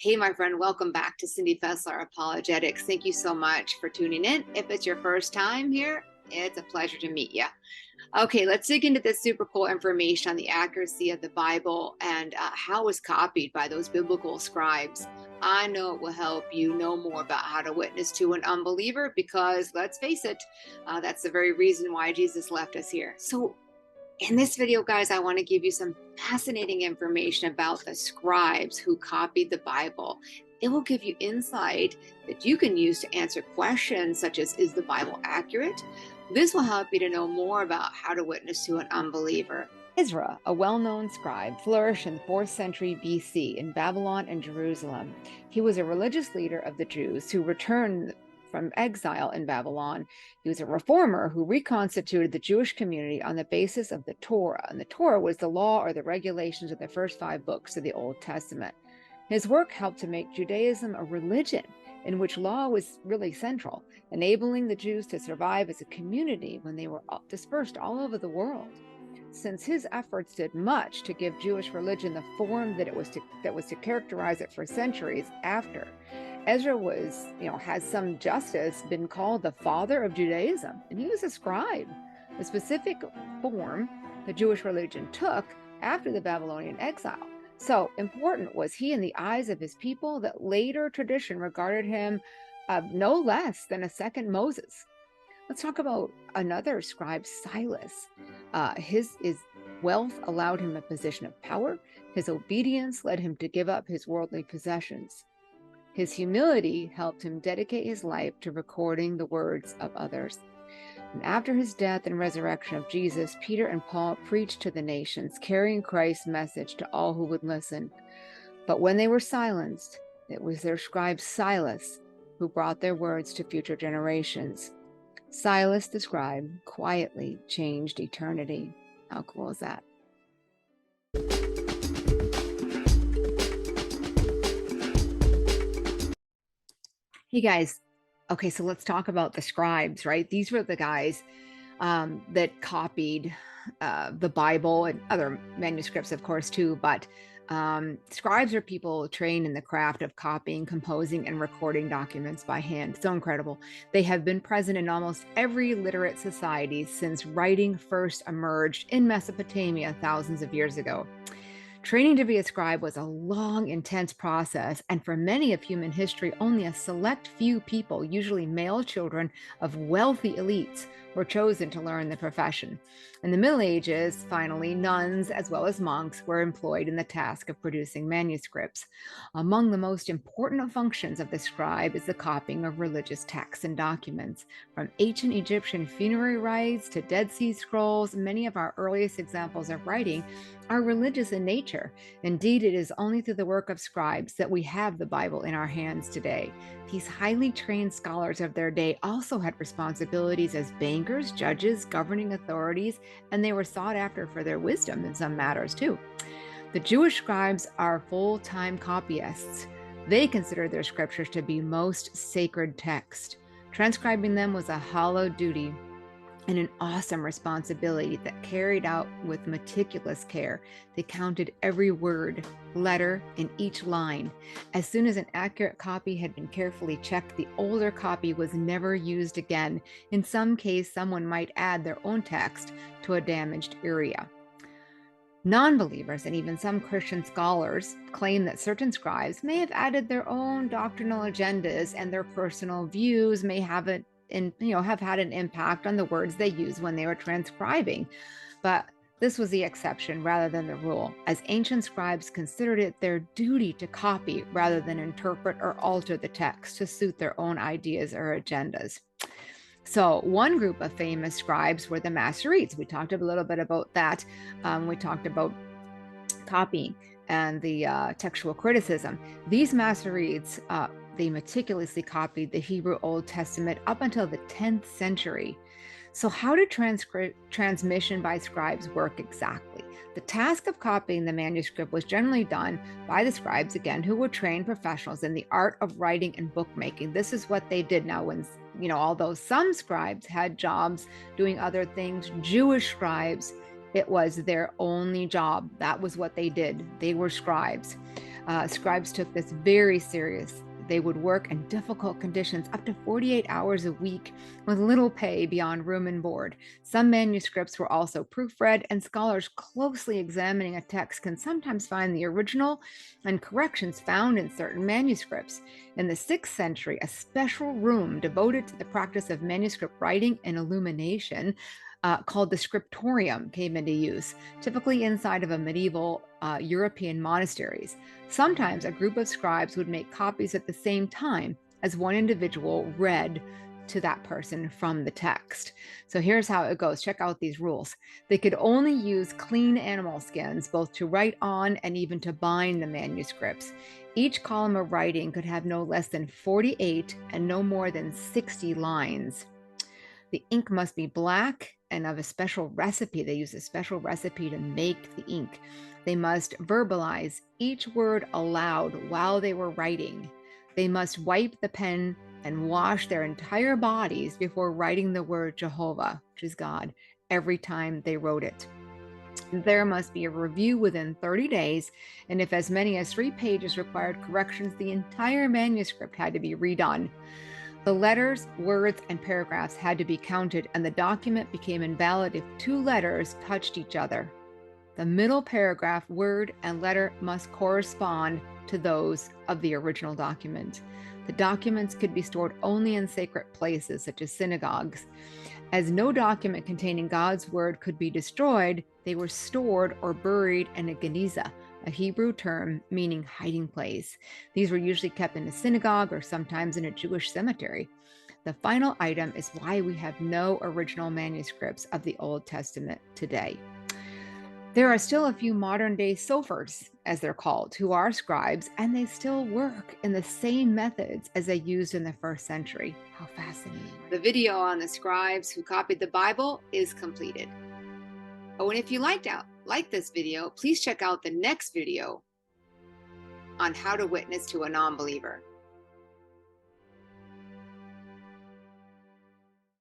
Hey, my friend, welcome back to Cindy Fessler Apologetics. Thank you so much for tuning in. If it's your first time here, it's a pleasure to meet you. Okay, let's dig into this super cool information on the accuracy of the Bible and how it was copied by those biblical scribes. I know it will help you know more about how to witness to an unbeliever because let's face it, that's the very reason why Jesus left us here. So in this video, guys, I want to give you some fascinating information about the scribes who copied the Bible. It will give you insight that you can use to answer questions such as, is the Bible accurate? This will help you to know more about how to witness to an unbeliever. Ezra, a well-known scribe, flourished in the 4th century BC in Babylon and Jerusalem. He was a religious leader of the Jews who returned from exile in Babylon. He was a reformer who reconstituted the Jewish community on the basis of the Torah, and the Torah was the law or the regulations of the first 5 books of the Old Testament. His work helped to make Judaism a religion in which law was really central, enabling the Jews to survive as a community when they were dispersed all over the world. Since his efforts did much to give Jewish religion the form that was to characterize it for centuries after, Ezra has some justice been called the father of Judaism, and he was a scribe. The specific form the Jewish religion took after the Babylonian exile. So important was he in the eyes of his people that later tradition regarded him no less than a second Moses. Let's talk about another scribe, Silas. His wealth allowed him a position of power. His obedience led him to give up his worldly possessions. His humility helped him dedicate his life to recording the words of others. And after his death and resurrection of Jesus, Peter and Paul preached to the nations, carrying Christ's message to all who would listen. But when they were silenced, it was their scribe Silas who brought their words to future generations. Silas, the scribe, quietly changed eternity. How cool is that? Hey guys, okay, so let's talk about the scribes, right? These were the guys that copied the Bible and other manuscripts, of course, too, but scribes are people trained in the craft of copying, composing, and recording documents by hand. So incredible. They have been present in almost every literate society since writing first emerged in Mesopotamia thousands of years ago. Training to be a scribe was a long, intense process, and for many of human history, only a select few people, usually male children of wealthy elites, were chosen to learn the profession. In the Middle Ages, finally, nuns as well as monks were employed in the task of producing manuscripts. Among the most important functions of the scribe is the copying of religious texts and documents. From ancient Egyptian funerary rites to Dead Sea Scrolls, many of our earliest examples of writing are religious in nature. Indeed, it is only through the work of scribes that we have the Bible in our hands today. These highly trained scholars of their day also had responsibilities as bankers, judges, governing authorities, and they were sought after for their wisdom in some matters too. The Jewish scribes are full-time copyists. They considered their scriptures to be most sacred text. Transcribing them was a hallowed duty and an awesome responsibility that carried out with meticulous care. They counted every word, letter, and each line. As soon as an accurate copy had been carefully checked, the older copy was never used again. In some case, someone might add their own text to a damaged area. Non-believers and even some Christian scholars claim that certain scribes may have added their own doctrinal agendas, and their personal views may have had an impact on the words they used when they were transcribing. But this was the exception rather than the rule, as ancient scribes considered it their duty to copy rather than interpret or alter the text to suit their own ideas or agendas. So one group of famous scribes were the Masoretes. We talked a little bit about that. We talked about copying and the textual criticism. These Masoretes, they meticulously copied the Hebrew Old Testament up until the 10th century. So how did transmission by scribes work exactly? The task of copying the manuscript was generally done by the scribes, again, who were trained professionals in the art of writing and bookmaking. This is what they did. Now, when, although some scribes had jobs doing other things, Jewish scribes, it was their only job. That was what they did. They were scribes. Scribes took this very serious. They would work in difficult conditions up to 48 hours a week with little pay beyond room and board. Some manuscripts were also proofread, and scholars closely examining a text can sometimes find the original and corrections found in certain manuscripts. In the 6th century, a special room devoted to the practice of manuscript writing and illumination called the scriptorium came into use, typically inside of a medieval European monasteries. Sometimes a group of scribes would make copies at the same time as one individual read to that person from the text. So here's how it goes. Check out these rules. They could only use clean animal skins, both to write on and even to bind the manuscripts. Each column of writing could have no less than 48 and no more than 60 lines. The ink must be black and of a special recipe. They use a special recipe to make the ink. They must verbalize each word aloud while they were writing. They must wipe the pen and wash their entire bodies before writing the word Jehovah, which is God, every time they wrote it. There must be a review within 30 days, and if as many as 3 pages required corrections, the entire manuscript had to be redone. The letters, words, and paragraphs had to be counted, and the document became invalid if 2 letters touched each other. The middle paragraph, word, and letter must correspond to those of the original document. The documents could be stored only in sacred places, such as synagogues. As no document containing God's word could be destroyed, they were stored or buried in a geniza, a Hebrew term meaning hiding place. These were usually kept in a synagogue or sometimes in a Jewish cemetery. The final item is why we have no original manuscripts of the Old Testament today. There are still a few modern-day sophers, as they're called, who are scribes, and they still work in the same methods as they used in the 1st century. How fascinating. The video on the scribes who copied the Bible is completed. Oh, and if you liked this video, please check out the next video on how to witness to a non-believer.